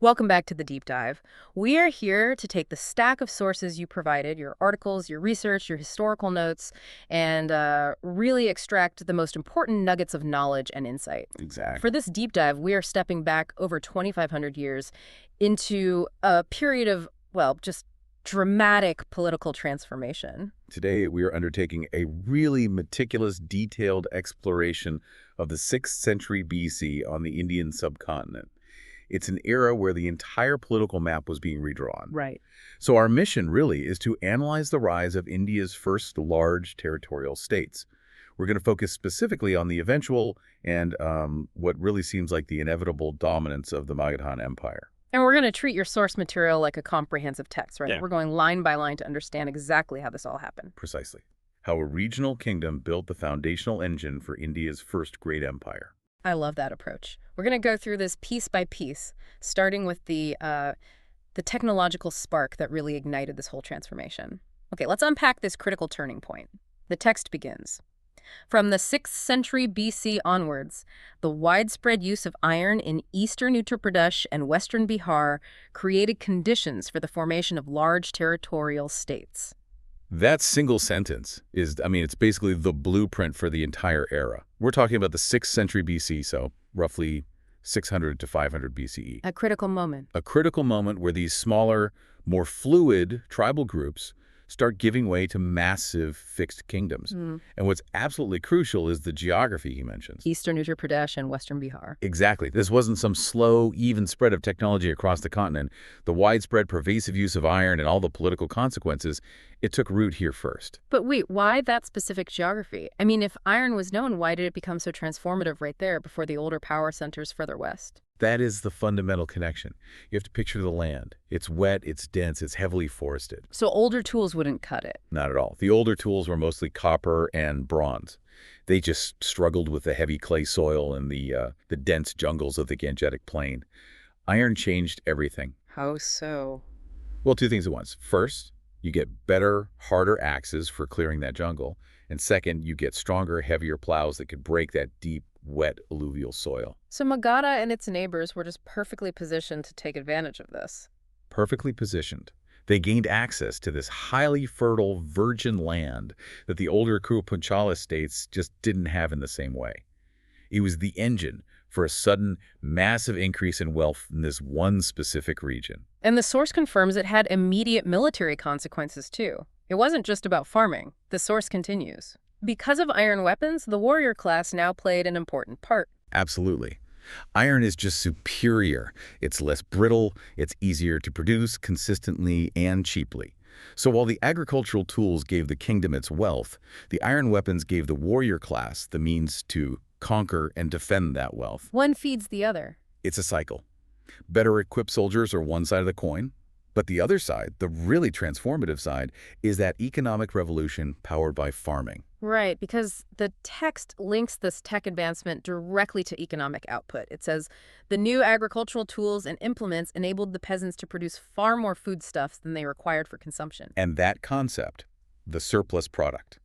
Welcome back to the deep dive. We are here to take the stack of sources you provided, your articles, your research, your historical notes, and really extract the most important nuggets of knowledge and insight. Exactly. For this deep dive, we are stepping back over 2,500 years into a period of, well, just dramatic political transformation. Today, we are undertaking a really meticulous, detailed exploration of the 6th century BC on the Indian subcontinent. It's an era where the entire political map was being redrawn. Right. So our mission really is to analyze the rise of India's first large territorial states. We're going to focus specifically on the eventual and what really seems like the inevitable dominance of the Magadh Empire. And we're going to treat your source material like a comprehensive text, right? Yeah. We're going line by line to understand exactly how this all happened. Precisely. How a regional kingdom built the foundational engine for India's first great empire. I love that approach. We're going to go through this piece by piece, starting with the technological spark that really ignited this whole transformation. Okay, let's unpack this critical turning point. The text begins. From the 6th century BC onwards, the widespread use of iron in eastern Uttar Pradesh and western Bihar created conditions for the formation of large territorial states. That single sentence is, it's basically the blueprint for the entire era. We're talking about the 6th century BC, so roughly 600 to 500 BCE. A critical moment. A critical moment where these smaller, more fluid tribal groups start giving way to massive fixed kingdoms. And what's absolutely crucial is the geography he mentions. Eastern Uttar Pradesh and western Bihar. Exactly. This wasn't some slow, even spread of technology across the continent. The widespread, pervasive use of iron and all the political consequences, it took root here first. But wait, why that specific geography? I mean, if iron was known, why did it become so transformative right there before the older power centers further west? That is the fundamental connection. You have to picture the land. It's wet, it's dense, it's heavily forested. So older tools wouldn't cut it? Not at all. The older tools were mostly copper and bronze. They just struggled with the heavy clay soil and the dense jungles of the Gangetic Plain. Iron changed everything. How so? Well, two things at once. First, you get better, harder axes for clearing that jungle. And second, you get stronger, heavier plows that could break that deep, wet alluvial soil. So Magadh and its neighbors were just perfectly positioned to take advantage of this. Perfectly positioned. They gained access to this highly fertile, virgin land that the older Kurupanchala states just didn't have in the same way. It was the engine for a sudden, massive increase in wealth in this one specific region. And the source confirms it had immediate military consequences, too. It wasn't just about farming. The source continues. Because of iron weapons, the warrior class now played an important part. Absolutely. Iron is just superior. It's less brittle, it's easier to produce consistently and cheaply. So while the agricultural tools gave the kingdom its wealth, the iron weapons gave the warrior class the means to conquer and defend that wealth. One feeds the other. It's a cycle. Better equipped soldiers are one side of the coin, but the other side, the really transformative side, is that economic revolution powered by farming. Right, because the text links this tech advancement directly to economic output. It says, the new agricultural tools and implements enabled the peasants to produce far more foodstuffs than they required for consumption. And that concept, the surplus product,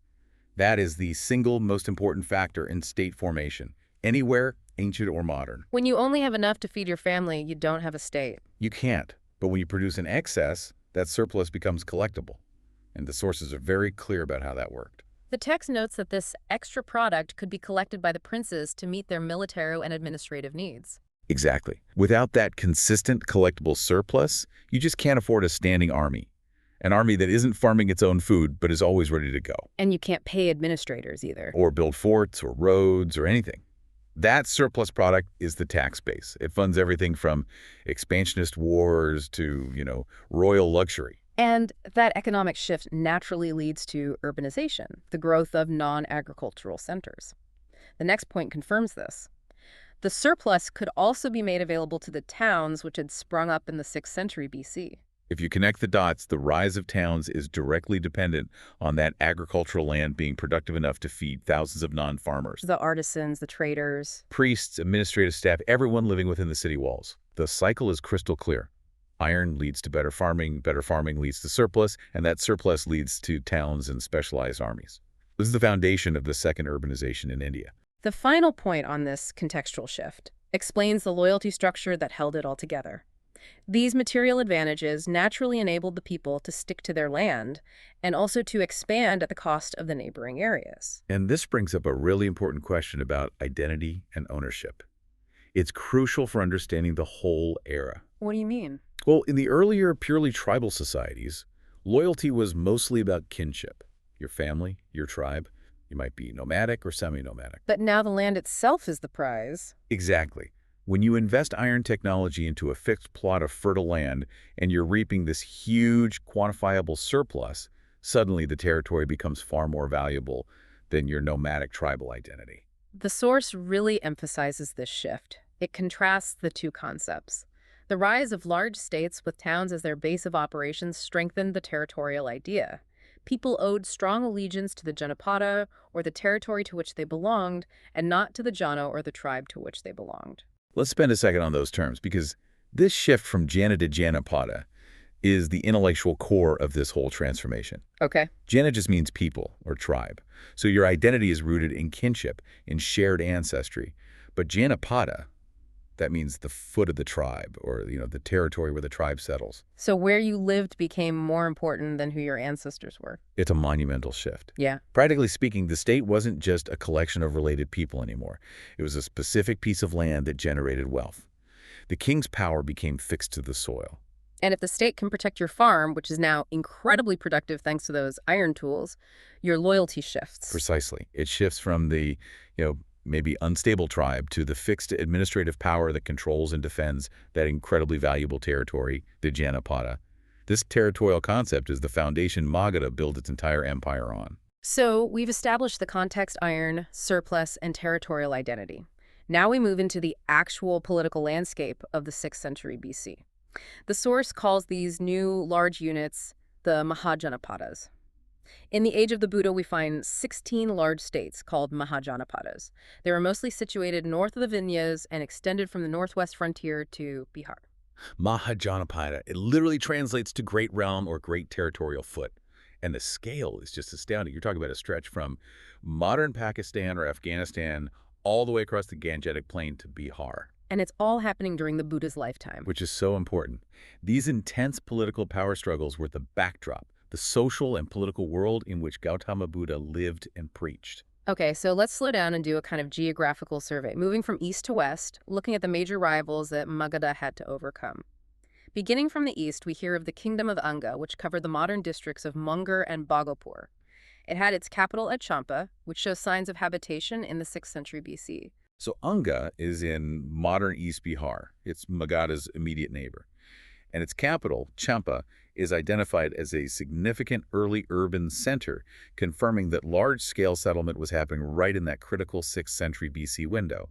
that is the single most important factor in state formation, anywhere, ancient or modern. When you only have enough to feed your family, you don't have a state. You can't, but when you produce an excess, that surplus becomes collectible. And the sources are very clear about how that worked. The text notes that this extra product could be collected by the princes to meet their military and administrative needs. Exactly. Without that consistent collectible surplus, you just can't afford a standing army. An army that isn't farming its own food, but is always ready to go. And you can't pay administrators either. Or build forts or roads or anything. That surplus product is the tax base. It funds everything from expansionist wars to, royal luxury. And that economic shift naturally leads to urbanization, the growth of non-agricultural centers. The next point confirms this. The surplus could also be made available to the towns which had sprung up in the 6th century BC. If you connect the dots, the rise of towns is directly dependent on that agricultural land being productive enough to feed thousands of non-farmers. The artisans, the traders. Priests, administrative staff, everyone living within the city walls. The cycle is crystal clear. Iron leads to better farming leads to surplus, and that surplus leads to towns and specialized armies. This is the foundation of the second urbanization in India. The final point on this contextual shift explains the loyalty structure that held it all together. These material advantages naturally enabled the people to stick to their land and also to expand at the cost of the neighboring areas. And this brings up a really important question about identity and ownership. It's crucial for understanding the whole era. What do you mean? Well, in the earlier purely tribal societies, loyalty was mostly about kinship. Your family, your tribe. You might be nomadic or semi-nomadic. But now the land itself is the prize. Exactly. When you invest iron technology into a fixed plot of fertile land and you're reaping this huge quantifiable surplus, suddenly the territory becomes far more valuable than your nomadic tribal identity. The source really emphasizes this shift. It contrasts the two concepts. The rise of large states with towns as their base of operations strengthened the territorial idea. People owed strong allegiance to the Janapada or the territory to which they belonged, and not to the Jana or the tribe to which they belonged. Let's spend a second on those terms, because this shift from Jana to Janapada is the intellectual core of this whole transformation. Okay. Jana just means people or tribe. So your identity is rooted in kinship, in shared ancestry. But Janapada, that means the foot of the tribe, or the territory where the tribe settles. So where you lived became more important than who your ancestors were. It's a monumental shift. Yeah. Practically speaking, the state wasn't just a collection of related people anymore. It was a specific piece of land that generated wealth. The king's power became fixed to the soil. And if the state can protect your farm, which is now incredibly productive thanks to those iron tools, your loyalty shifts. Precisely. It shifts from the, maybe unstable tribe to the fixed administrative power that controls and defends that incredibly valuable territory, the Janapada. This territorial concept is the foundation Magadh built its entire empire on. So we've established the context iron, surplus, and territorial identity. Now we move into the actual political landscape of the 6th century BC. The source calls these new large units the Mahajanapadas. In the age of the Buddha, we find 16 large states called Mahajanapadas. They were mostly situated north of the Vindhyas and extended from the northwest frontier to Bihar. Mahajanapada, it literally translates to great realm or great territorial foot. And the scale is just astounding. You're talking about a stretch from modern Pakistan or Afghanistan all the way across the Gangetic Plain to Bihar. And it's all happening during the Buddha's lifetime. Which is so important. These intense political power struggles were the backdrop, the social and political world in which Gautama Buddha lived and preached. Okay, so let's slow down and do a kind of geographical survey, moving from east to west, looking at the major rivals that Magadha had to overcome. Beginning from the east, we hear of the Kingdom of Anga, which covered the modern districts of Munger and Bhagopur. It had its capital at Champa, which shows signs of habitation in the 6th century BC. So Anga is in modern East Bihar. It's Magadha's immediate neighbor. And its capital, Champa, is identified as a significant early urban center, confirming that large-scale settlement was happening right in that critical 6th century BC window.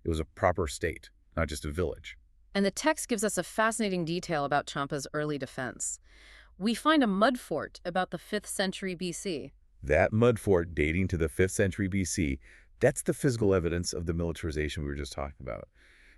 It was a proper state, not just a village. And the text gives us a fascinating detail about Champa's early defense. We find a mud fort about the 5th century BC. That mud fort dating to the 5th century BC, that's the physical evidence of the militarization we were just talking about.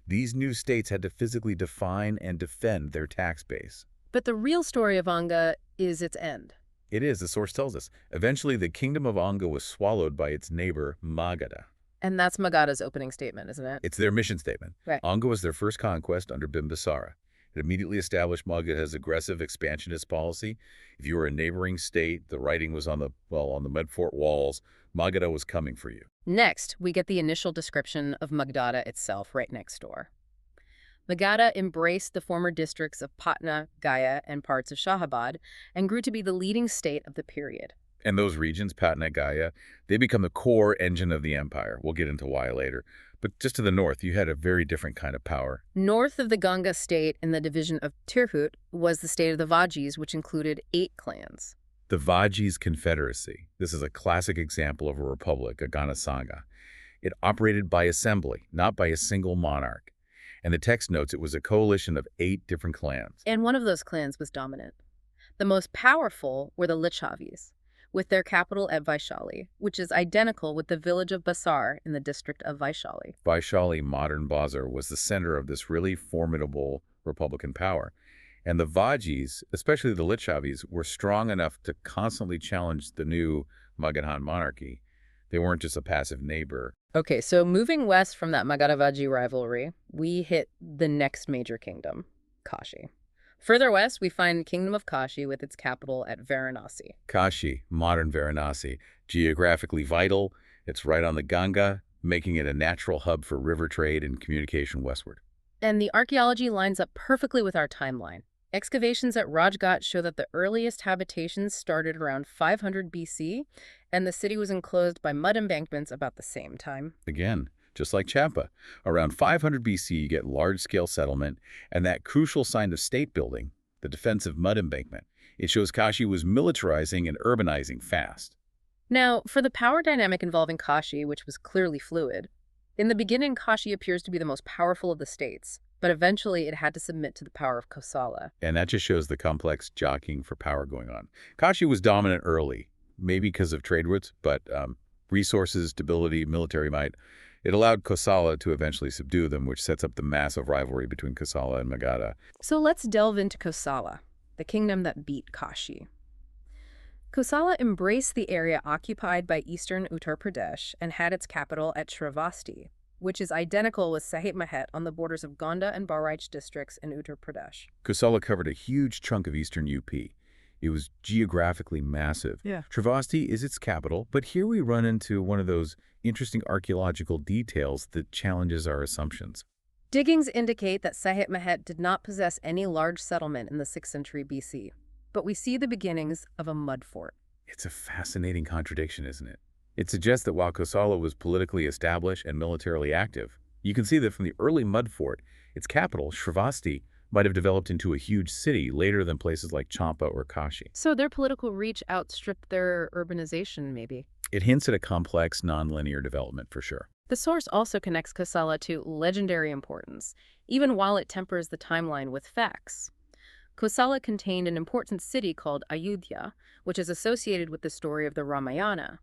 These new states had to physically define and defend their tax base. But the real story of Anga is its end. It is, the source tells us. Eventually, the kingdom of Anga was swallowed by its neighbor, Magadha. And that's Magadha's opening statement, isn't it? It's their mission statement. Right. Anga was their first conquest under Bimbisara. It immediately established Magadha's aggressive expansionist policy. If you were a neighboring state, the writing was on the mud fort walls. Magadha was coming for you. Next, we get the initial description of Magadha itself right next door. Magadha embraced the former districts of Patna, Gaya, and parts of Shahabad, and grew to be the leading state of the period. And those regions, Patna, Gaya, they become the core engine of the empire. We'll get into why later. But just to the north, you had a very different kind of power. North of the Ganga state in the division of Tirhut was the state of the Vajis, which included 8 clans. The Vajis Confederacy. This is a classic example of a republic, a Ganasanga. It operated by assembly, not by a single monarch. And the text notes it was a coalition of 8 different clans. And one of those clans was dominant. The most powerful were the Lichavis, with their capital at Vaishali, which is identical with the village of Basar in the district of Vaishali. Vaishali, modern Bazar, was the center of this really formidable republican power. And the Vajis, especially the Lichavis, were strong enough to constantly challenge the new Magadhan monarchy. They weren't just a passive neighbor. Okay, so moving west from that Magadha-Vaji rivalry, we hit the next major kingdom, Kashi. Further west, we find Kingdom of Kashi with its capital at Varanasi. Kashi, modern Varanasi, geographically vital. It's right on the Ganga, making it a natural hub for river trade and communication westward. And the archaeology lines up perfectly with our timeline. Excavations at Rajghat show that the earliest habitations started around 500 BC, and the city was enclosed by mud embankments about the same time. Again, just like Champa, around 500 BC you get large-scale settlement, and that crucial sign of state building, the defensive mud embankment, it shows Kashi was militarizing and urbanizing fast. Now, for the power dynamic involving Kashi, which was clearly fluid, in the beginning Kashi appears to be the most powerful of the states, but eventually it had to submit to the power of Kosala. And that just shows the complex jockeying for power going on. Kashi was dominant early, maybe because of trade routes, but resources, stability, military might. It allowed Kosala to eventually subdue them, which sets up the massive rivalry between Kosala and Magadha. So let's delve into Kosala, the kingdom that beat Kashi. Kosala embraced the area occupied by eastern Uttar Pradesh and had its capital at Shravasti, which is identical with Sahib Mahet on the borders of Gonda and Bahraich districts in Uttar Pradesh. Kosala covered a huge chunk of eastern UP. It was geographically massive. Yeah. Shravasti is its capital, but here we run into one of those interesting archaeological details that challenges our assumptions. Diggings indicate that Sahib Mahet did not possess any large settlement in the 6th century BC, but we see the beginnings of a mud fort. It's a fascinating contradiction, isn't it? It suggests that while Kosala was politically established and militarily active, you can see that from the early mud fort, its capital, Shravasti, might have developed into a huge city later than places like Champa or Kashi. So their political reach outstripped their urbanization, maybe. It hints at a complex, nonlinear development for sure. The source also connects Kosala to legendary importance, even while it tempers the timeline with facts. Kosala contained an important city called Ayodhya, which is associated with the story of the Ramayana.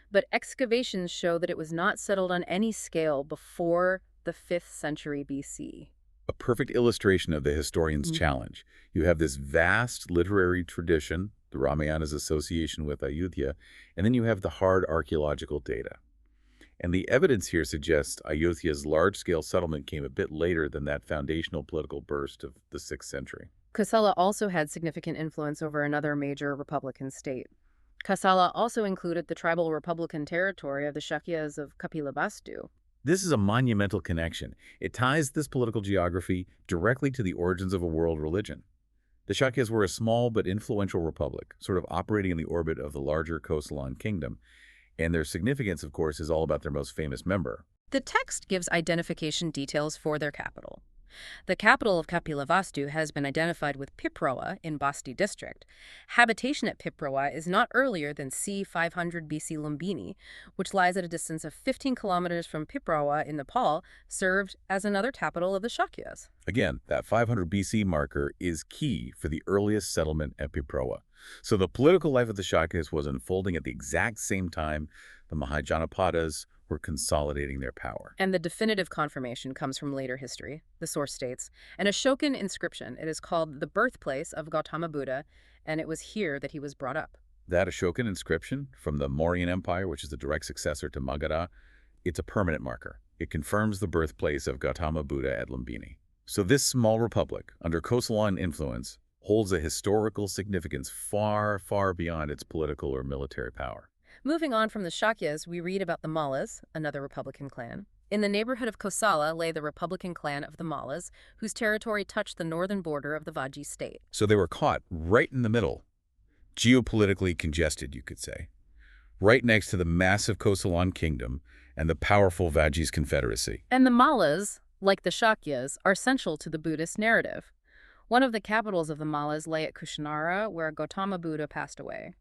But excavations show that it was not settled on any scale before the 5th century BC. A perfect illustration of the historian's challenge. You have this vast literary tradition, the Ramayana's association with Ayodhya, and then you have the hard archaeological data. And the evidence here suggests Ayodhya's large-scale settlement came a bit later than that foundational political burst of the 6th century. Kosala also had significant influence over another major republican state. Kosala also included the tribal republican territory of the Shakyas of Kapilavastu. This is a monumental connection. It ties this political geography directly to the origins of a world religion. The Shakyas were a small but influential republic, sort of operating in the orbit of the larger Kosalan kingdom, and their significance, of course, is all about their most famous member. The text gives identification details for their capital. The capital of Kapilavastu has been identified with Piprawa in Basti district. Habitation at Piprawa is not earlier than c. 500 BC Lumbini, which lies at a distance of 15 kilometers from Piprawa in Nepal, served as another capital of the Shakyas. Again, that 500 BC marker is key for the earliest settlement at Piprawa. So the political life of the Shakyas was unfolding at the exact same time the Mahajanapadas were consolidating their power. And the definitive confirmation comes from later history, the source states. An Ashokan inscription, it is called the birthplace of Gautama Buddha, and it was here that he was brought up. That Ashokan inscription from the Mauryan Empire, which is the direct successor to Magadha, it's a permanent marker. It confirms the birthplace of Gautama Buddha at Lumbini. So this small republic, under Kosalan influence, holds a historical significance far, far beyond its political or military power. Moving on from the Shakyas, we read about the Mallas, another republican clan. In the neighborhood of Kosala lay the republican clan of the Mallas, whose territory touched the northern border of the Vajji state. So they were caught right in the middle, geopolitically congested, you could say, right next to the massive Kosalan kingdom and the powerful Vajji's confederacy. And the Mallas, like the Shakyas, are central to the Buddhist narrative. One of the capitals of the Mallas lay at Kushinara, where Gautama Buddha passed away.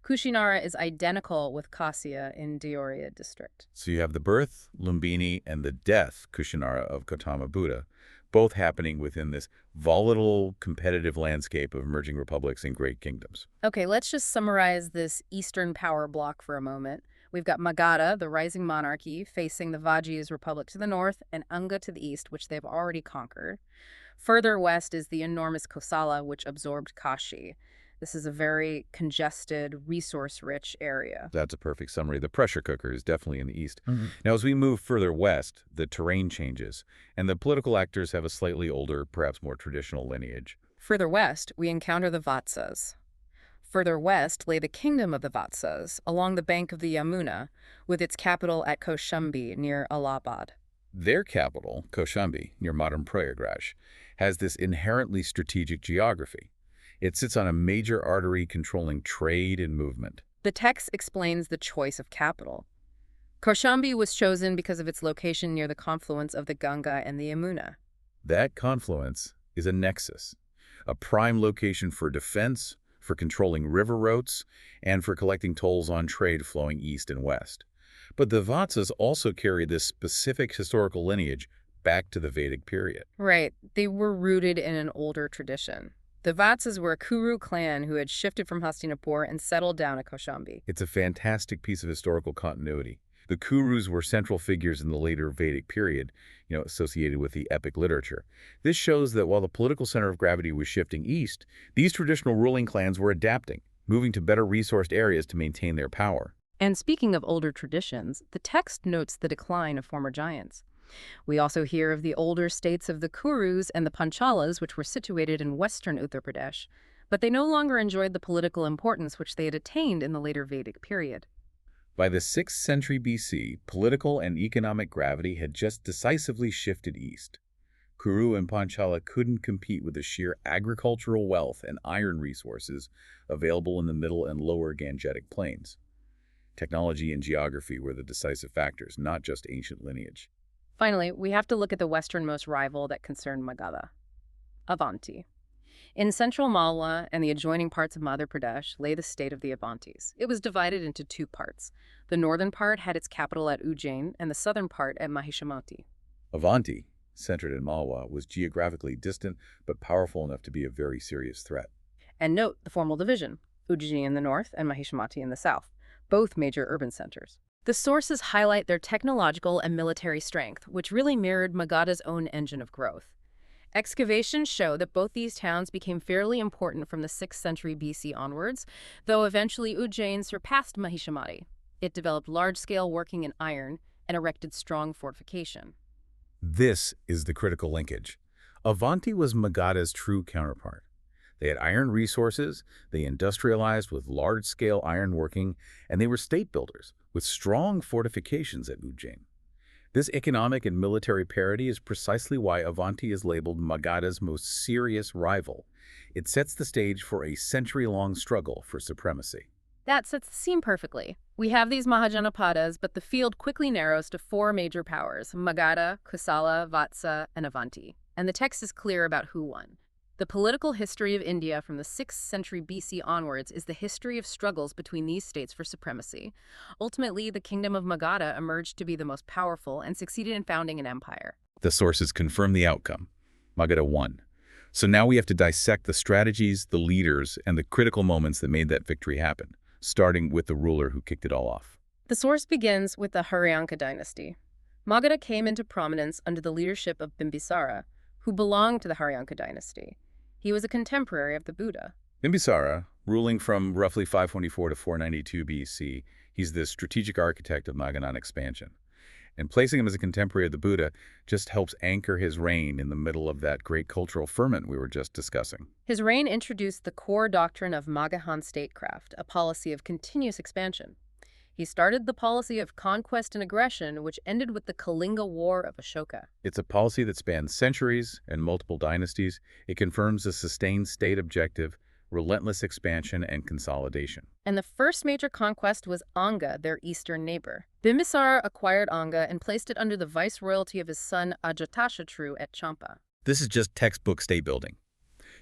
Kushinara is identical with Kasya in Deoria district. So you have the birth, Lumbini, and the death, Kushinara, of Gautama Buddha, both happening within this volatile, competitive landscape of emerging republics and great kingdoms. Okay, let's just summarize this eastern power block for a moment. We've got Magadha, the rising monarchy, facing the Vajji's republic to the north, and Anga to the east, which they've already conquered. Further west is the enormous Kosala, which absorbed Kashi. This is a very congested, resource-rich area. That's a perfect summary. The pressure cooker is definitely in the east. Now, as we move further west, the terrain changes, and the political actors have a slightly older, perhaps more traditional lineage. Further west, we encounter the Vatsas. Further west lay the kingdom of the Vatsas, along the bank of the Yamuna, with its capital at Kaushambi near Allahabad. Their capital, Kaushambi, near modern Prayagraj, has this inherently strategic geography. It sits on a major artery controlling trade and movement. The text explains the choice of capital. Kaushambi was chosen because of its location near the confluence of the Ganga and the Yamuna. That confluence is a nexus, a prime location for defense, for controlling river routes, and for collecting tolls on trade flowing east and west. But the Vatsas also carry this specific historical lineage back to the Vedic period. Right. They were rooted in an older tradition. The Vatsas were a Kuru clan who had shifted from Hastinapur and settled down at Kaushambi. It's a fantastic piece of historical continuity. The Kurus were central figures in the later Vedic period, associated with the epic literature. This shows that while the political center of gravity was shifting east, these traditional ruling clans were adapting, moving to better resourced areas to maintain their power. And speaking of older traditions, the text notes the decline of former giants. We also hear of the older states of the Kurus and the Panchalas, which were situated in western Uttar Pradesh, but they no longer enjoyed the political importance which they had attained in the later Vedic period. By the 6th century BC, political and economic gravity had just decisively shifted east. Kuru and Panchala couldn't compete with the sheer agricultural wealth and iron resources available in the middle and lower Gangetic plains. Technology and geography were the decisive factors, not just ancient lineage. Finally, we have to look at the westernmost rival that concerned Magadha, Avanti. In central Malwa and the adjoining parts of Madhya Pradesh lay the state of the Avantis. It was divided into two parts. The northern part had its capital at Ujjain and the southern part at Mahishmati. Avanti, centered in Malwa, was geographically distant but powerful enough to be a very serious threat. And note the formal division, Ujjain in the north and Mahishmati in the south, both major urban centers. The sources highlight their technological and military strength, which really mirrored Magadha's own engine of growth. Excavations show that both these towns became fairly important from the 6th century BC onwards, though eventually Ujjain surpassed Mahishmati. It developed large-scale working in iron and erected strong fortification. This is the critical linkage. Avanti was Magadha's true counterpart. They had iron resources, they industrialized with large-scale ironworking, and they were state builders with strong fortifications at Ujjain. This economic and military parity is precisely why Avanti is labeled Magadha's most serious rival. It sets the stage for a century-long struggle for supremacy. That sets the scene perfectly. We have these Mahajanapadas, but the field quickly narrows to four major powers: Magadha, Kosala, Vatsa, and Avanti. And the text is clear about who won. The political history of India from the 6th century BC onwards is the history of struggles between these states for supremacy. Ultimately, the kingdom of Magadha emerged to be the most powerful and succeeded in founding an empire. The sources confirm the outcome. Magadha won. So now we have to dissect the strategies, the leaders, and the critical moments that made that victory happen, starting with the ruler who kicked it all off. The source begins with the Haryanka dynasty. Magadha came into prominence under the leadership of Bimbisara, who belonged to the Haryanka dynasty. He was a contemporary of the Buddha. Bimbisara, ruling from roughly 524 to 492 BC, he's the strategic architect of Magadhan expansion. And placing him as a contemporary of the Buddha just helps anchor his reign in the middle of that great cultural ferment we were just discussing. His reign introduced the core doctrine of Magadhan statecraft, a policy of continuous expansion. He started the policy of conquest and aggression, which ended with the Kalinga War of Ashoka. It's a policy that spans centuries and multiple dynasties. It confirms a sustained state objective, relentless expansion and consolidation. And the first major conquest was Anga, their eastern neighbor. Bimbisara acquired Anga and placed it under the viceroyalty of his son Ajatashatru at Champa. This is just textbook state building.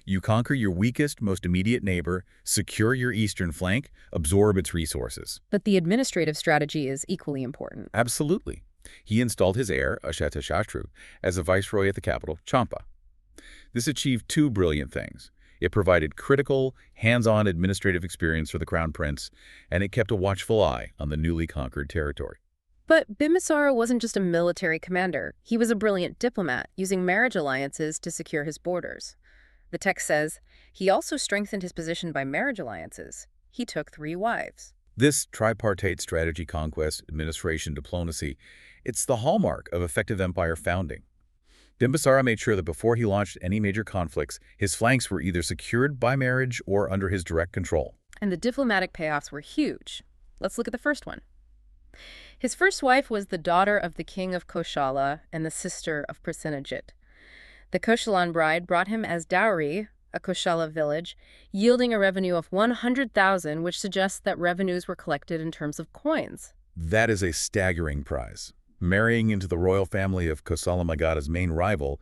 You conquer your weakest, most immediate neighbor, secure your eastern flank, absorb its resources. But the administrative strategy is equally important. Absolutely. He installed his heir, Ajatashatru, as a viceroy at the capital, Champa. This achieved two brilliant things. It provided critical, hands-on administrative experience for the crown prince, and it kept a watchful eye on the newly conquered territory. But Bimbisara wasn't just a military commander. He was a brilliant diplomat, using marriage alliances to secure his borders. The text says, he also strengthened his position by marriage alliances. He took 3 wives. This tripartite strategy, conquest, administration, diplomacy, it's the hallmark of effective empire founding. Bimbisara made sure that before he launched any major conflicts, his flanks were either secured by marriage or under his direct control. And the diplomatic payoffs were huge. Let's look at the first one. His first wife was the daughter of the king of Koshala and the sister of Prasenajit. The Koshalan bride brought him as dowry a Koshala village, yielding a revenue of 100,000, which suggests that revenues were collected in terms of coins. That is a staggering prize. Marrying into the royal family of Kosala Magadh's main rival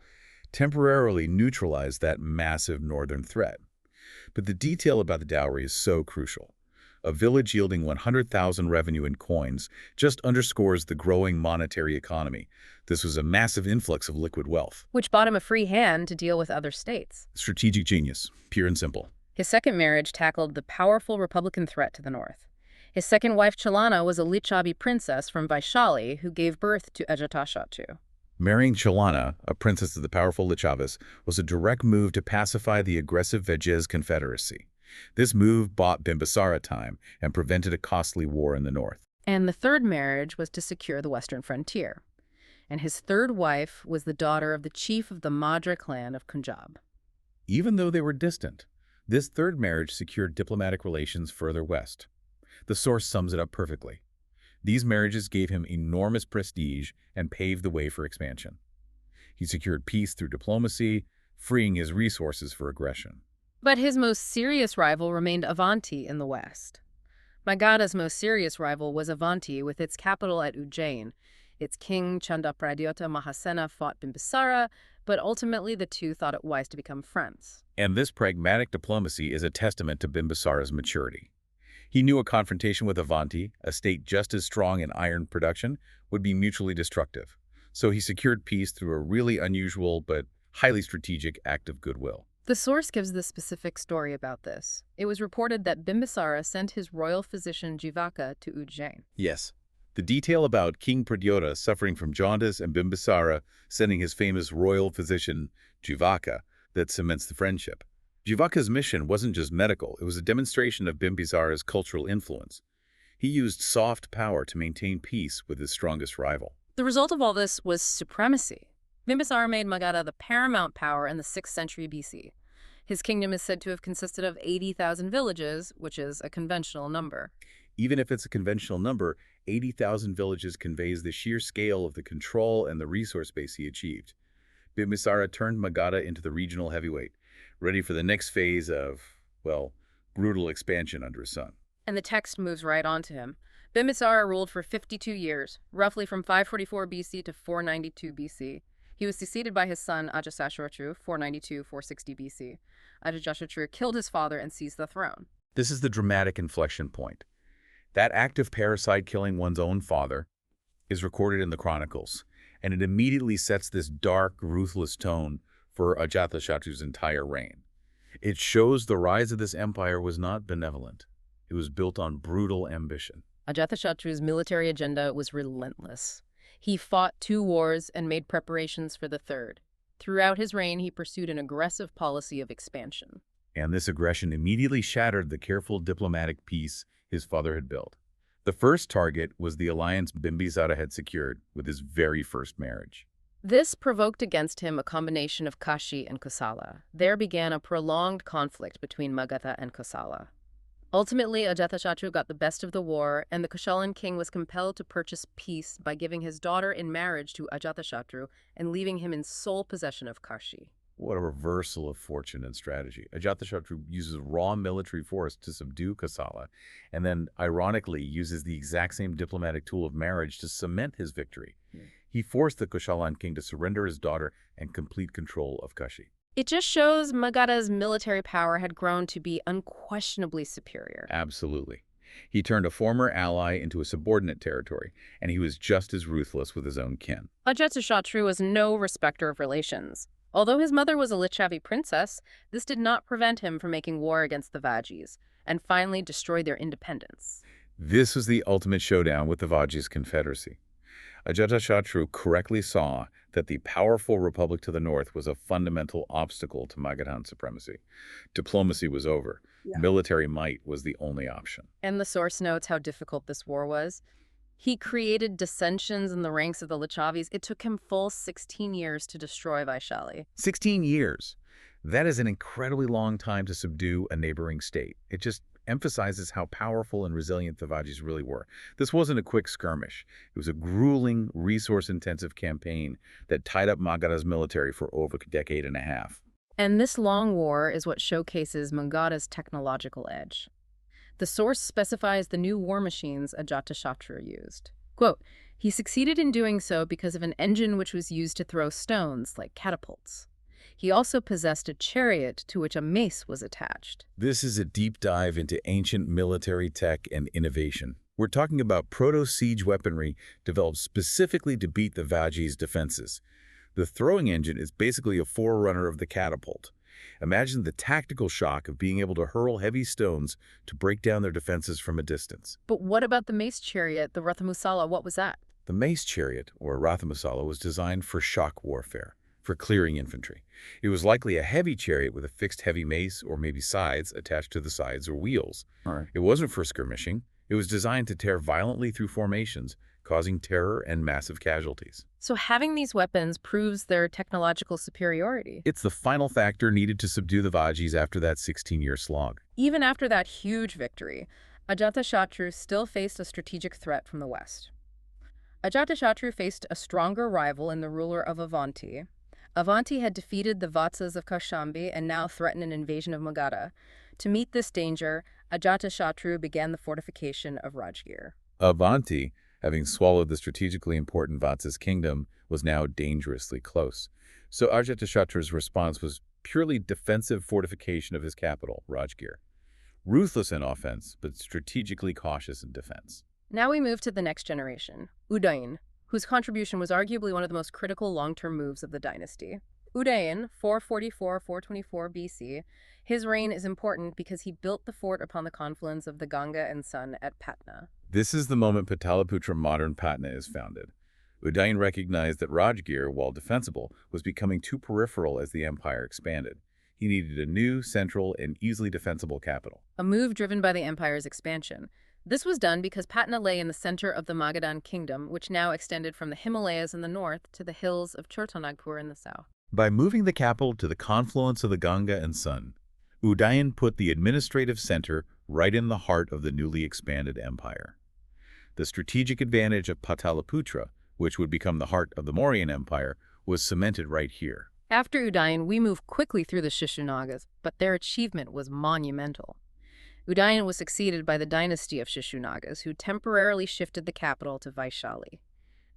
temporarily neutralized that massive northern threat. But the detail about the dowry is so crucial. A village yielding 100,000 revenue in coins just underscores the growing monetary economy. This was a massive influx of liquid wealth. Which bought him a free hand to deal with other states. Strategic genius, pure and simple. His second marriage tackled the powerful Republican threat to the north. His second wife, Chalana, was a Lichavi princess from Vaishali who gave birth to Ajatashatru. Marrying Chalana, a princess of the powerful Lichavis, was a direct move to pacify the aggressive Vejez confederacy. This move bought Bimbisara time and prevented a costly war in the north. And the third marriage was to secure the western frontier. And his third wife was the daughter of the chief of the Madra clan of Punjab. Even though they were distant, this third marriage secured diplomatic relations further west. The source sums it up perfectly. These marriages gave him enormous prestige and paved the way for expansion. He secured peace through diplomacy, freeing his resources for aggression. But his most serious rival remained Avanti in the west. Magadha's most serious rival was Avanti, with its capital at Ujjain. Its king, Chandapradyota Mahasena, fought Bimbisara, but ultimately the two thought it wise to become friends. And this pragmatic diplomacy is a testament to Bimbisara's maturity. He knew a confrontation with Avanti, a state just as strong in iron production, would be mutually destructive. So he secured peace through a really unusual but highly strategic act of goodwill. The source gives the specific story about this. It was reported that Bimbisara sent his royal physician Jivaka to Ujjain. Yes. The detail about King Pradyota suffering from jaundice and Bimbisara sending his famous royal physician Jivaka that cements the friendship. Jivaka's mission wasn't just medical, it was a demonstration of Bimbisara's cultural influence. He used soft power to maintain peace with his strongest rival. The result of all this was supremacy. Bimbisara made Magadha the paramount power in the 6th century BC. His kingdom is said to have consisted of 80,000 villages, which is a conventional number. Even if it's a conventional number, 80,000 villages conveys the sheer scale of the control and the resource base he achieved. Bimbisara turned Magadha into the regional heavyweight, ready for the next phase of, well, brutal expansion under his son. And the text moves right on to him. Bimbisara ruled for 52 years, roughly from 544 BC to 492 BC. He was succeeded by his son Ajatashatru, 492-460 BC. Ajatashatru killed his father and seized the throne. This is the dramatic inflection point. That act of parricide killing one's own father is recorded in the chronicles, and it immediately sets this dark, ruthless tone for Ajatashatru's entire reign. It shows the rise of this empire was not benevolent. It was built on brutal ambition. Ajatashatru's military agenda was relentless. He fought 2 wars and made preparations for the third. Throughout his reign, he pursued an aggressive policy of expansion. And this aggression immediately shattered the careful diplomatic peace his father had built. The first target was the alliance Bimbisara had secured with his very first marriage. This provoked against him a combination of Kashi and Kosala. There began a prolonged conflict between Magadha and Kosala. Ultimately, Ajatashatru got the best of the war, and the Koshalan king was compelled to purchase peace by giving his daughter in marriage to Ajatashatru and leaving him in sole possession of Kashi. What a reversal of fortune and strategy. Ajatashatru uses raw military force to subdue Kosala, and then, ironically, uses the exact same diplomatic tool of marriage to cement his victory. He forced the Koshalan king to surrender his daughter and complete control of Kashi. It just shows Magadha's military power had grown to be unquestionably superior. Absolutely. He turned a former ally into a subordinate territory, and he was just as ruthless with his own kin. Ajatashatru was no respecter of relations. Although his mother was a Lichavi princess, this did not prevent him from making war against the Vajis, and finally destroyed their independence. This was the ultimate showdown with the Vajis confederacy. Ajatashatru correctly saw that the powerful republic to the north was a fundamental obstacle to Magadhan supremacy. Diplomacy was over. Yeah. Military might was the only option. And the source notes how difficult this war was. He created dissensions in the ranks of the Lichavis. It took him full 16 years to destroy Vaishali. 16 years. That is an incredibly long time to subdue a neighboring state. It just emphasizes how powerful and resilient the Vajis really were. This wasn't a quick skirmish. It was a grueling, resource-intensive campaign that tied up Magadha's military for over a decade and a half. And this long war is what showcases Magadha's technological edge. The source specifies the new war machines Ajatashatru used. Quote, he succeeded in doing so because of an engine which was used to throw stones, like catapults. He also possessed a chariot to which a mace was attached. This is a deep dive into ancient military tech and innovation. We're talking about proto-siege weaponry developed specifically to beat the Vajis' defenses. The throwing engine is basically a forerunner of the catapult. Imagine the tactical shock of being able to hurl heavy stones to break down their defenses from a distance. But what about the mace chariot, the Rathamusala? What was that? The mace chariot, or Rathamusala, was designed for shock warfare, for clearing infantry. It was likely a heavy chariot with a fixed heavy mace or maybe scythes attached to the sides or wheels. Right. It wasn't for skirmishing. It was designed to tear violently through formations, causing terror and massive casualties. So having these weapons proves their technological superiority. It's the final factor needed to subdue the Vajis after that 16-year slog. Even after that huge victory, Ajatashatru still faced a strategic threat from the west. Ajatashatru faced a stronger rival in the ruler of Avanti. Avanti had defeated the Vatsas of Kaushambi and now threatened an invasion of Magadha. To meet this danger, Ajatashatru began the fortification of Rajgir. Avanti, having swallowed the strategically important Vatsa's kingdom, was now dangerously close. So Ajatashatru's response was purely defensive fortification of his capital, Rajgir. Ruthless in offense, but strategically cautious in defense. Now we move to the next generation, Udayan, whose contribution was arguably one of the most critical long-term moves of the dynasty. Udayan, 444-424 BC, his reign is important because he built the fort upon the confluence of the Ganga and Sun at Patna. This is the moment Pataliputra modern Patna is founded. Udayan recognized that Rajgir, while defensible, was becoming too peripheral as the empire expanded. He needed a new, central, and easily defensible capital. A move driven by the empire's expansion. This was done because Patna lay in the center of the Magadhan kingdom, which now extended from the Himalayas in the north to the hills of Chotanagpur in the south. By moving the capital to the confluence of the Ganga and Sun, Udayan put the administrative center right in the heart of the newly expanded empire. The strategic advantage of Pataliputra, which would become the heart of the Mauryan Empire, was cemented right here. After Udayan, we move quickly through the Shishunagas, but their achievement was monumental. Udayan was succeeded by the dynasty of Shishunagas, who temporarily shifted the capital to Vaishali.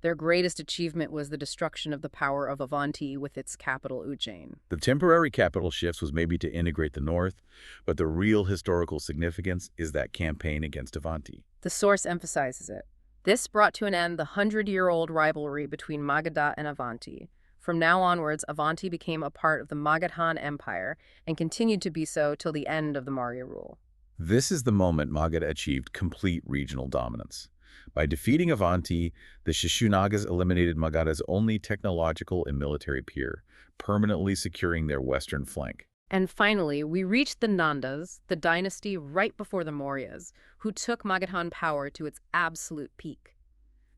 Their greatest achievement was the destruction of the power of Avanti with its capital Ujjain. The temporary capital shifts was maybe to integrate the north, but the real historical significance is that campaign against Avanti. The source emphasizes it. This brought to an end the 100-year-old rivalry between Magadha and Avanti. From now onwards, Avanti became a part of the Magadhan Empire and continued to be so till the end of the Maurya rule. This is the moment Magadha achieved complete regional dominance. By defeating Avanti, the Shishunagas eliminated Magadha's only technological and military peer, permanently securing their western flank. And finally, we reached the Nandas, the dynasty right before the Mauryas, who took Magadhan power to its absolute peak.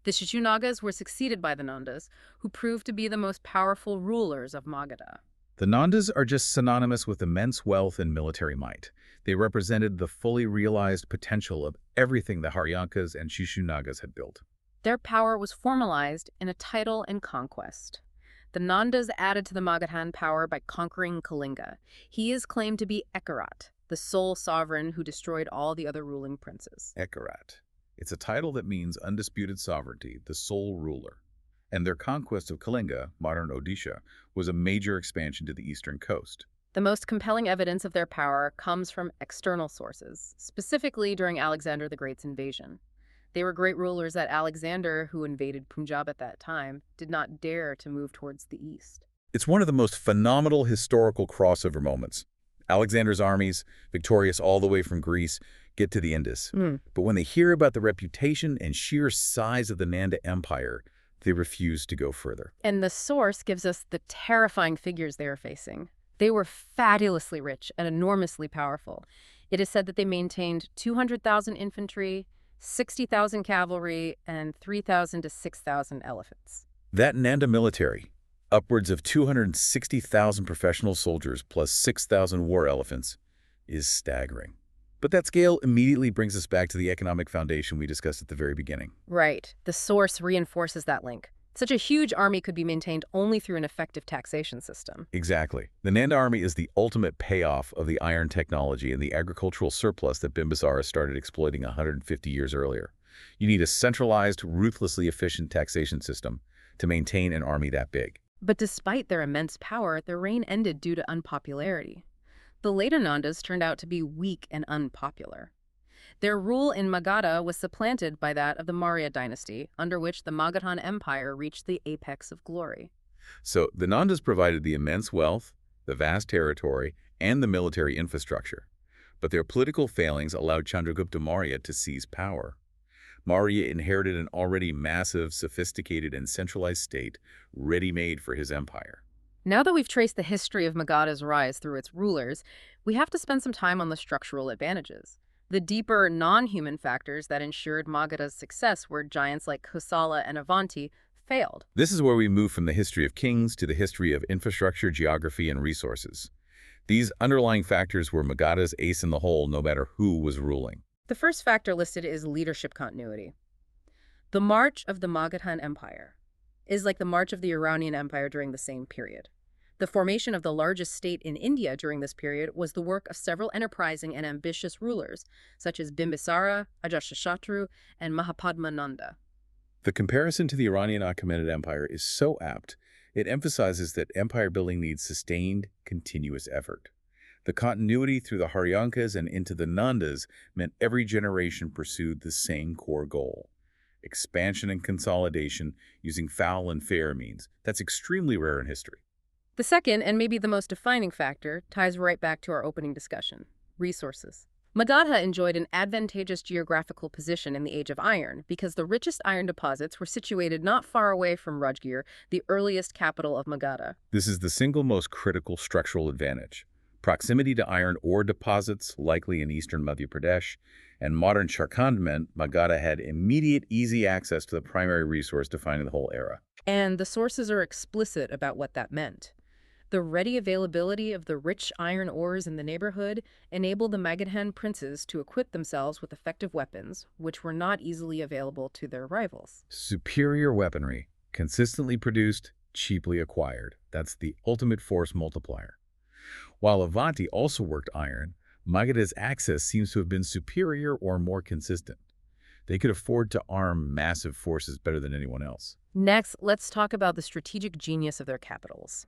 The Shishunagas were succeeded by the Nandas, who proved to be the most powerful rulers of Magadha. The Nandas are just synonymous with immense wealth and military might. They represented the fully realized potential of everything the Haryankas and Shishunagas had built. Their power was formalized in a title and conquest. The Nandas added to the Magadhan power by conquering Kalinga. He is claimed to be Ekarat, the sole sovereign who destroyed all the other ruling princes. Ekarat. It's a title that means undisputed sovereignty, the sole ruler. And their conquest of Kalinga, modern Odisha, was a major expansion to the eastern coast. The most compelling evidence of their power comes from external sources, specifically during Alexander the Great's invasion. They were great rulers that Alexander, who invaded Punjab at that time, did not dare to move towards the east. It's one of the most phenomenal historical crossover moments. Alexander's armies, victorious all the way from Greece, get to the Indus. But when they hear about the reputation and sheer size of the Nanda Empire, They refused to go further. And the source gives us the terrifying figures they were facing. They were fabulously rich and enormously powerful. It is said that they maintained 200,000 infantry, 60,000 cavalry, and 3,000 to 6,000 elephants. That Nanda military, upwards of 260,000 professional soldiers plus 6,000 war elephants, is staggering. But that scale immediately brings us back to the economic foundation we discussed at the very beginning. Right. The source reinforces that link. Such a huge army could be maintained only through an effective taxation system. Exactly. The Nanda army is the ultimate payoff of the iron technology and the agricultural surplus that Bimbisara started exploiting 150 years earlier. You need a centralized, ruthlessly efficient taxation system to maintain an army that big. But despite their immense power, their reign ended due to unpopularity. The later Nandas turned out to be weak and unpopular. Their rule in Magadha was supplanted by that of the Maurya dynasty, under which the Magadh Empire reached the apex of glory. So the Nandas provided the immense wealth, the vast territory, and the military infrastructure. But their political failings allowed Chandragupta Maurya to seize power. Maurya inherited an already massive, sophisticated, and centralized state ready-made for his empire. Now that we've traced the history of Magadha's rise through its rulers, we have to spend some time on the structural advantages. The deeper, non-human factors that ensured Magadha's success where giants like Kosala and Avanti failed. This is where we move from the history of kings to the history of infrastructure, geography, and resources. These underlying factors were Magadha's ace in the hole no matter who was ruling. The first factor listed is leadership continuity. The march of the Magadh Empire is like the march of the Iranian Empire during the same period. The formation of the largest state in India during this period was the work of several enterprising and ambitious rulers, such as Bimbisara, Ajatashatru, and Mahapadma Nanda. The comparison to the Iranian Achaemenid Empire is so apt. It emphasizes that empire building needs sustained, continuous effort. The continuity through the Haryankas and into the Nandas meant every generation pursued the same core goal: expansion and consolidation using foul and fair means. That's extremely rare in history. The second, and maybe the most defining factor, ties right back to our opening discussion: resources. Magadha enjoyed an advantageous geographical position in the Age of Iron because the richest iron deposits were situated not far away from Rajgir, the earliest capital of Magadha. This is the single most critical structural advantage. Proximity to iron ore deposits, likely in eastern Madhya Pradesh, and modern Jharkhand meant Magadha had immediate, easy access to the primary resource defining the whole era. And the sources are explicit about what that meant. The ready availability of the rich iron ores in the neighborhood enabled the Magadhan princes to equip themselves with effective weapons, which were not easily available to their rivals. Superior weaponry, consistently produced, cheaply acquired. That's the ultimate force multiplier. While Avanti also worked iron, Magadha's access seems to have been superior or more consistent. They could afford to arm massive forces better than anyone else. Next, let's talk about the strategic genius of their capitals.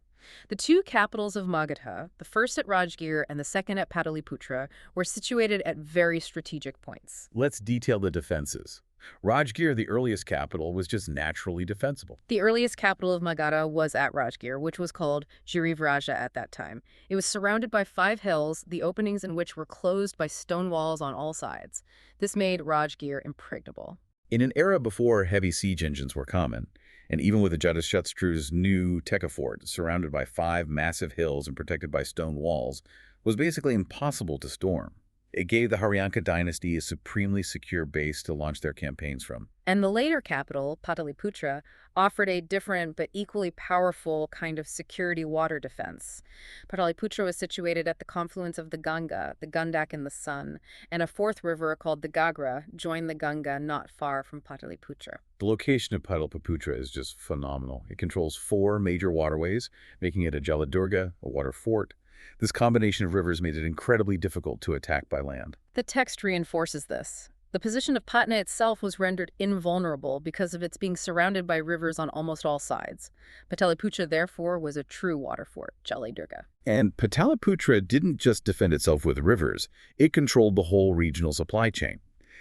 The two capitals of Magadha, the first at Rajgir and the second at Pataliputra, were situated at very strategic points. Let's detail the defenses. Rajgir, the earliest capital, was just naturally defensible. The earliest capital of Magadha was at Rajgir, which was called Girivraja at that time. It was surrounded by 5 hills, the openings in which were closed by stone walls on all sides. This made Rajgir impregnable. In an era before heavy siege engines were common, and even with Ajatashatru's new Tekka fort, surrounded by 5 massive hills and protected by stone walls, was basically impossible to storm. It gave the Haryanka dynasty a supremely secure base to launch their campaigns from. And the later capital, Pataliputra, offered a different but equally powerful kind of security water defense. Pataliputra was situated at the confluence of the Ganga, the Gandak, and the Sun, and a fourth river called the Gagra joined the Ganga not far from Pataliputra. The location of Pataliputra is just phenomenal. It controls 4 major waterways, making it a Jaladurga, a water fort. This combination of rivers made it incredibly difficult to attack by land. The text reinforces this. The position of Patna itself was rendered invulnerable because of its being surrounded by rivers on almost all sides. Pataliputra, therefore, was a true water fort, Jaladurga. And Pataliputra didn't just defend itself with rivers, it controlled the whole regional supply chain.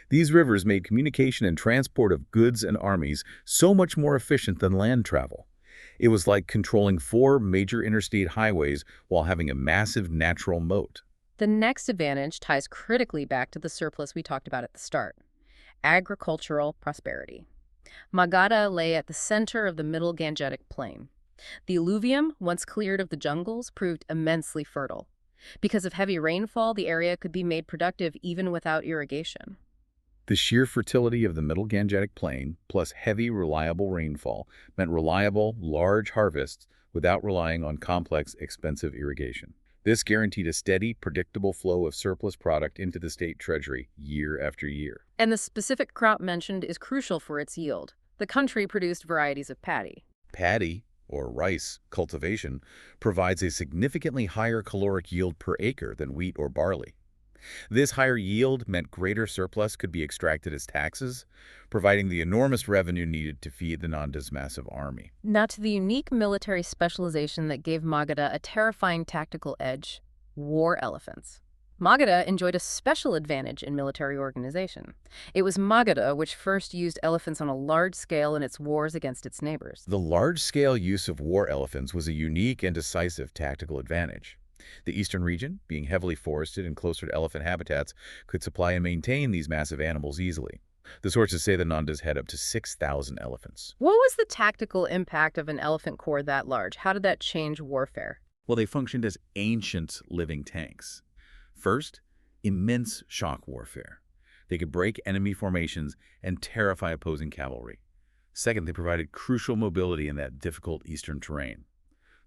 These rivers made communication and transport of goods and armies so much more efficient than land travel. It was like controlling 4 major interstate highways while having a massive natural moat. The next advantage ties critically back to the surplus we talked about at the start: agricultural prosperity. Magadh lay at the center of the Middle Gangetic Plain. The alluvium, once cleared of the jungles, proved immensely fertile. Because of heavy rainfall, the area could be made productive even without irrigation. The sheer fertility of the Middle Gangetic Plain, plus heavy, reliable rainfall, meant reliable, large harvests without relying on complex, expensive irrigation. This guaranteed a steady, predictable flow of surplus product into the state treasury year after year. And the specific crop mentioned is crucial for its yield. The country produced varieties of paddy. Paddy, or rice, cultivation provides a significantly higher caloric yield per acre than wheat or barley. This higher yield meant greater surplus could be extracted as taxes, providing the enormous revenue needed to feed the Nanda's massive army. Now to the unique military specialization that gave Magadh a terrifying tactical edge: war elephants. Magadh enjoyed a special advantage in military organization. It was Magadh which first used elephants on a large scale in its wars against its neighbors. The large-scale use of war elephants was a unique and decisive tactical advantage. The eastern region, being heavily forested and closer to elephant habitats, could supply and maintain these massive animals easily. The sources say the Nandas had up to 6,000 elephants. What was the tactical impact of an elephant corps that large? How did that change warfare? Well, they functioned as ancient living tanks. First, immense shock warfare. They could break enemy formations and terrify opposing cavalry. Second, they provided crucial mobility in that difficult eastern terrain.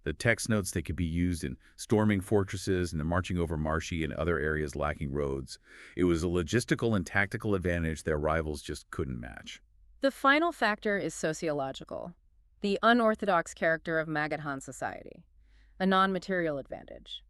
The text notes they could be used in storming fortresses and marching over marshy and other areas lacking roads. It was a logistical and tactical advantage their rivals just couldn't match. The final factor is sociological. The unorthodox character of Magadhan society. A non-material advantage.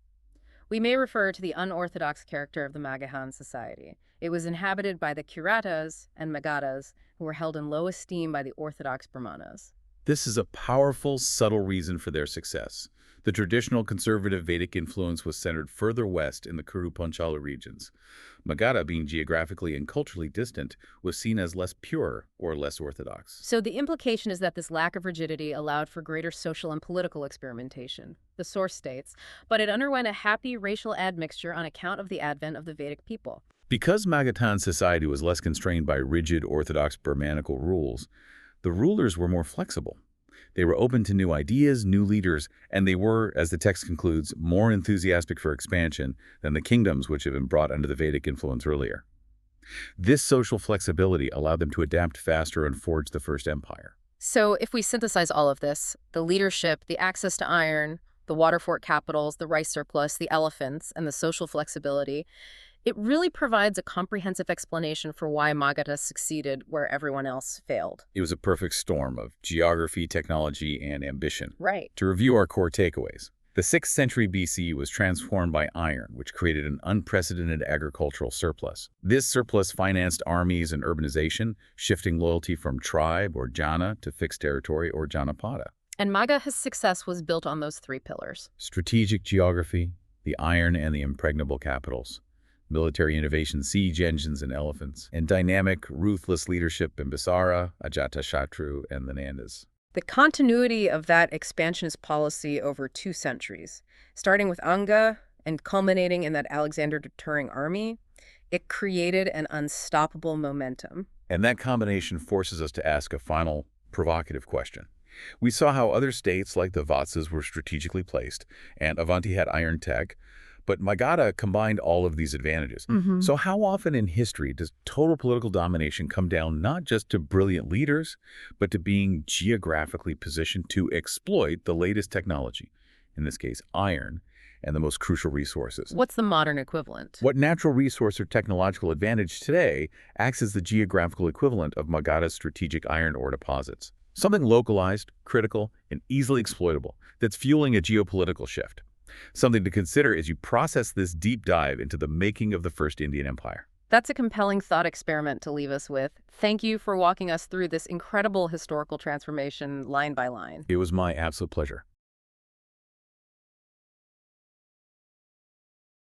We may refer to the unorthodox character of the Magadhan society. It was inhabited by the Kiratas and Magadhas, who were held in low esteem by the orthodox Brahmanas. This is a powerful, subtle reason for their success. The traditional conservative Vedic influence was centered further west in the Kuru Panchala regions. Magadh, being geographically and culturally distant, was seen as less pure or less orthodox. So the implication is that this lack of rigidity allowed for greater social and political experimentation, the source states, but it underwent a happy racial admixture on account of the advent of the Vedic people. Because Magadhan society was less constrained by rigid orthodox Brahmanical rules, the rulers were more flexible. They were open to new ideas, new leaders, and they were, as the text concludes, more enthusiastic for expansion than the kingdoms which had been brought under the Vedic influence earlier. This social flexibility allowed them to adapt faster and forge the first empire. So if we synthesize all of this, the leadership, the access to iron, the water fort capitals, the rice surplus, the elephants, and the social flexibility, it really provides a comprehensive explanation for why Magadh succeeded where everyone else failed. It was a perfect storm of geography, technology, and ambition. Right. To review our core takeaways, the 6th century BC was transformed by iron, which created an unprecedented agricultural surplus. This surplus financed armies and urbanization, shifting loyalty from tribe or jana to fixed territory or Janapada. And Magadh's success was built on those three pillars: Strategic geography, the iron and the impregnable capitals; military innovation, siege engines and elephants; and dynamic, ruthless leadership, Bimbisara, Ajatashatru, and the Nandas. the continuity of that expansionist policy over 2 centuries, starting with Anga and culminating in that Alexander deterring army, it created an unstoppable momentum. And that combination forces us to ask a final, provocative question. We saw how other states like the Vatsas were strategically placed, and Avanti had iron tech, but Magadh combined all of these advantages. So how often in history does total political domination come down not just to brilliant leaders, but to being geographically positioned to exploit the latest technology, in this case iron, and the most crucial resources? What's the modern equivalent? What natural resource or technological advantage today acts as the geographical equivalent of Magadh's strategic iron ore deposits? Something localized, critical, and easily exploitable that's fueling a geopolitical shift. Something to consider as you process this deep dive into the making of the first Indian Empire. That's a compelling thought experiment to leave us with. Thank you for walking us through this incredible historical transformation line by line. It was my absolute pleasure.